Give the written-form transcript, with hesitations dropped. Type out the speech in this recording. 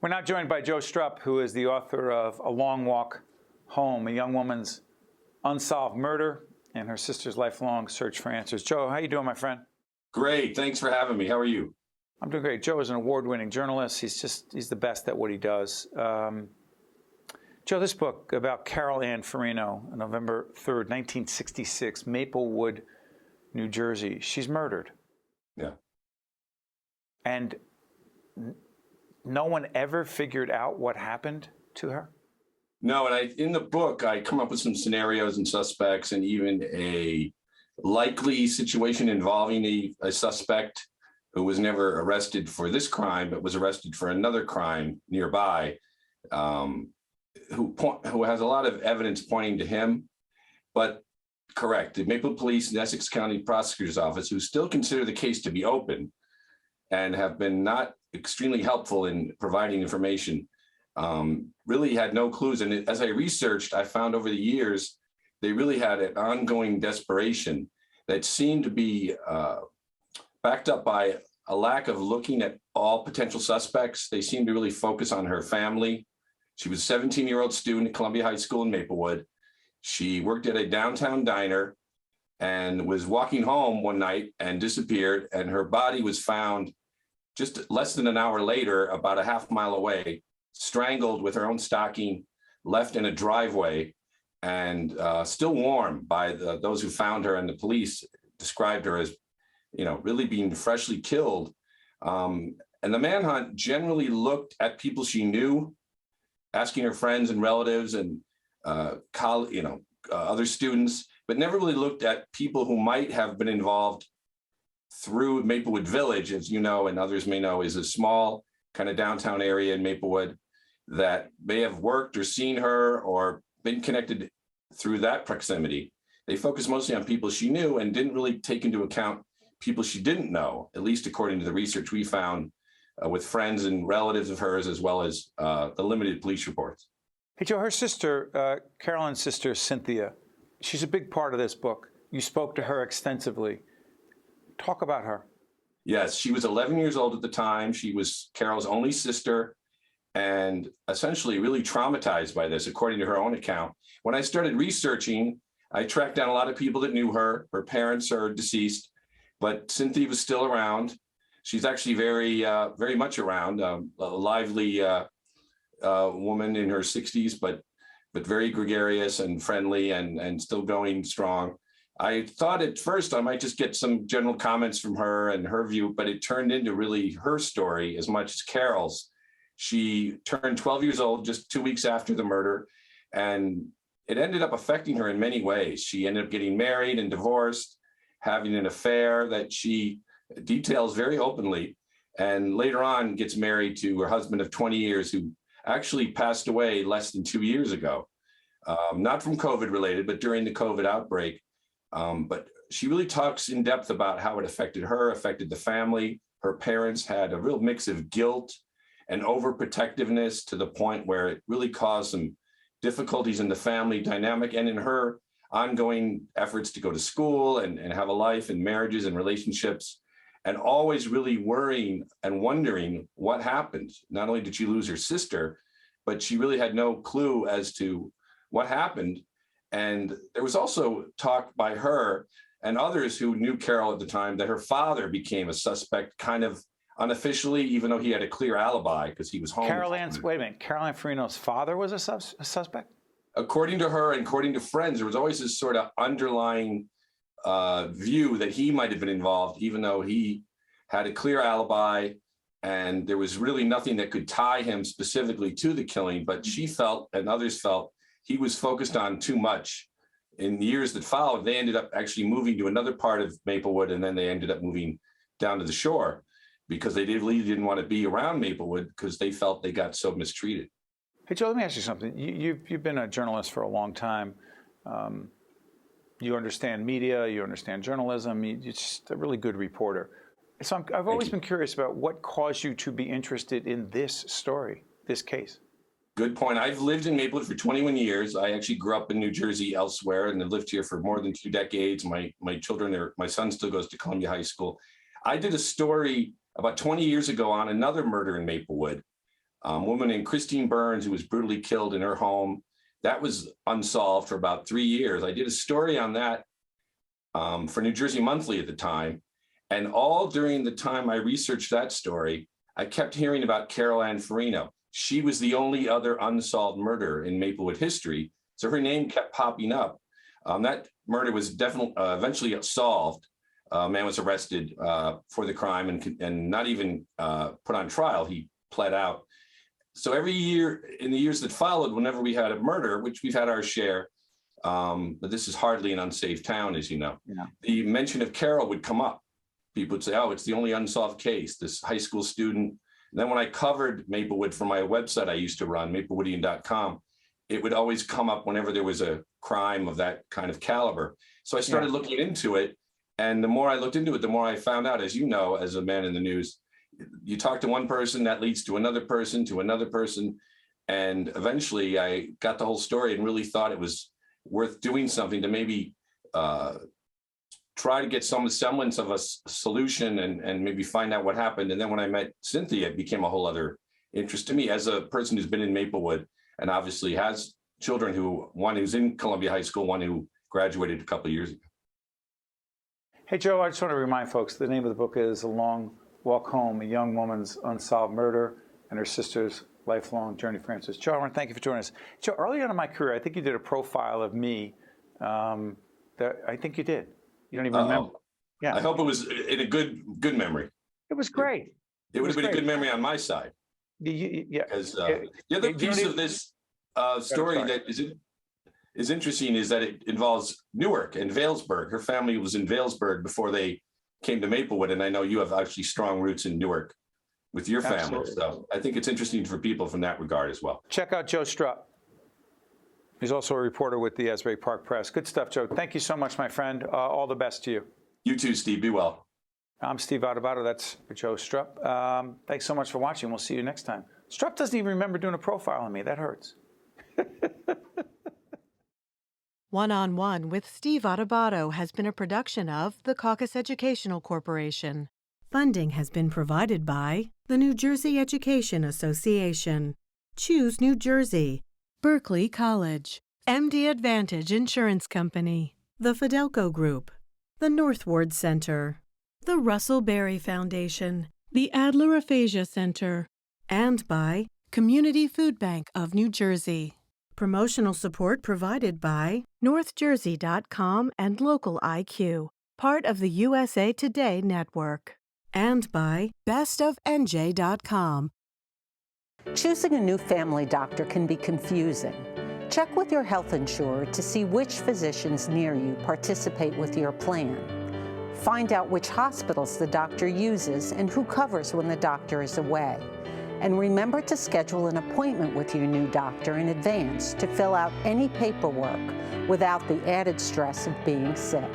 We're now joined by Joe Strupp, who is the author of A Long Walk Home, a young woman's unsolved murder and her sister's lifelong search for answers. Joe, how you doing, my friend? Great. Thanks for having me. How are you? I'm doing great. Joe is an award-winning journalist. He's the best at what he does. Joe, this book about Carol Ann Farino, November 3rd, 1966, Maplewood, New Jersey. She's murdered. Yeah. And no one ever figured out what happened to her? No, and in the book, I come up with some scenarios and suspects and even a likely situation involving a suspect who was never arrested for this crime, but was arrested for another crime nearby, who has a lot of evidence pointing to him. But correct, the Maplewood Police and Essex County Prosecutor's Office, who still consider the case to be open and have been not extremely helpful in providing information, really had no clues. And as I researched, I found over the years, they really had an ongoing desperation that seemed to be backed up by a lack of looking at all potential suspects. They seemed to really focus on her family. She was a 17-year-old student at Columbia High School in Maplewood. She worked at a downtown diner and was walking home one night and disappeared, and her body was found just less than an hour later, about a half mile away, strangled with her own stocking, left in a driveway, and still warm by those who found her. And the police described her as, really being freshly killed. And the manhunt generally looked at people she knew, asking her friends and relatives and other students, but never really looked at people who might have been involved through Maplewood Village, as you know, and others may know, is a small kind of downtown area in Maplewood that may have worked or seen her or been connected through that proximity. They focused mostly on people she knew and didn't really take into account people she didn't know, at least according to the research we found with friends and relatives of hers, as well as the limited police reports. Hey, Joe, her sister, Carol Ann's sister, Cynthia, she's a big part of this book. You spoke to her extensively. Talk about her. Yes, she was 11 years old at the time. She was Carol's only sister and essentially really traumatized by this, according to her own account. When I started researching, I tracked down a lot of people that knew her. Her parents are deceased, but Cynthia was still around. She's actually very much around, a lively woman in her 60s, but very gregarious and friendly and still going strong. I thought at first I might just get some general comments from her and her view, but it turned into really her story as much as Carol's. She turned 12 years old just 2 weeks after the murder, and it ended up affecting her in many ways. She ended up getting married and divorced, having an affair that she details very openly, and later on gets married to her husband of 20 years, who actually passed away less than 2 years ago. Not from COVID related, but during the COVID outbreak. But she really talks in depth about how it affected her, affected the family. Her parents had a real mix of guilt and overprotectiveness to the point where it really caused some difficulties in the family dynamic and in her ongoing efforts to go to school and have a life and marriages and relationships, and always really worrying and wondering what happened. Not only did she lose her sister, but she really had no clue as to what happened. And there was also talk by her and others who knew Carol at the time that her father became a suspect kind of unofficially, even though he had a clear alibi because he was home. Wait a minute. Carol Ann Farino's father was a suspect? According to her and according to friends, there was always this sort of underlying view that he might have been involved, even though he had a clear alibi and there was really nothing that could tie him specifically to the killing. But she felt, and others felt, he was focused on too much. In the years that followed, they ended up actually moving to another part of Maplewood, and then they ended up moving down to the shore because they really didn't want to be around Maplewood because they felt they got so mistreated. Hey, Joe, let me ask you something. You've been a journalist for a long time. You understand media, you understand journalism, you're just a really good reporter. So I've always been curious about what caused you to be interested in this story, this case. Good point. I've lived in Maplewood for 21 years. I actually grew up in New Jersey elsewhere and have lived here for more than 2 decades. My son still goes to Columbia High School. I did a story about 20 years ago on another murder in Maplewood. woman named Christine Burns, who was brutally killed in her home. That was unsolved for about 3 years. I did a story on that for New Jersey Monthly at the time. And all during the time I researched that story, I kept hearing about Carol Ann Farino. She was the only other unsolved murder in Maplewood history. So her name kept popping up. That murder was definitely eventually solved. A man was arrested for the crime and not even put on trial. He pled out. So every year in the years that followed, whenever we had a murder, which we've had our share, but this is hardly an unsafe town, as you know, the mention of Carol would come up. People would say, oh, it's the only unsolved case, this high school student. And then when I covered Maplewood for my website I used to run, maplewoodian.com, it would always come up whenever there was a crime of that kind of caliber. So I started looking into it. And the more I looked into it, the more I found out, as you know, as a man in the news, you talk to one person, that leads to another person, to another person. And eventually I got the whole story and really thought it was worth doing something to maybe try to get some semblance of a solution and maybe find out what happened. And then when I met Cynthia, it became a whole other interest to me as a person who's been in Maplewood and obviously has children one who's in Columbia High School, one who graduated a couple of years ago. Hey, Joe, I just want to remind folks, the name of the book is A Long Walk Home, A Young Woman's Unsolved Murder and Her Sister's Lifelong Journey. Francis. Joe, I want to thank you for joining us. Joe, early on in my career, I think you did a profile of me. I think you did. You don't even remember. Yeah. I hope it was in a good memory. It was great. It would have been a good memory on my side. Yeah. Because the other piece of this story that is interesting is that it involves Newark and Vailsburg. Her family was in Vailsburg before they came to Maplewood, and I know you have actually strong roots in Newark with your family. Absolutely. So I think it's interesting for people from that regard as well. Check out Joe Strupp. He's also a reporter with the Asbury Park Press. Good stuff, Joe. Thank you so much, my friend. All the best to you. You too, Steve. Be well. I'm Steve Adubato. That's Joe Strupp. Thanks so much for watching. We'll see you next time. Strupp doesn't even remember doing a profile on me. That hurts. One-on-One with Steve Adubato has been a production of the Caucus Educational Corporation. Funding has been provided by the New Jersey Education Association, Choose New Jersey, Berkeley College, MD Advantage Insurance Company, the Fidelco Group, the Northward Center, the Russell Berry Foundation, the Adler Aphasia Center, and by Community Food Bank of New Jersey. Promotional support provided by NorthJersey.com and Local IQ, part of the USA Today network, and by BestOfNJ.com. Choosing a new family doctor can be confusing. Check with your health insurer to see which physicians near you participate with your plan. Find out which hospitals the doctor uses and who covers when the doctor is away. And remember to schedule an appointment with your new doctor in advance to fill out any paperwork without the added stress of being sick.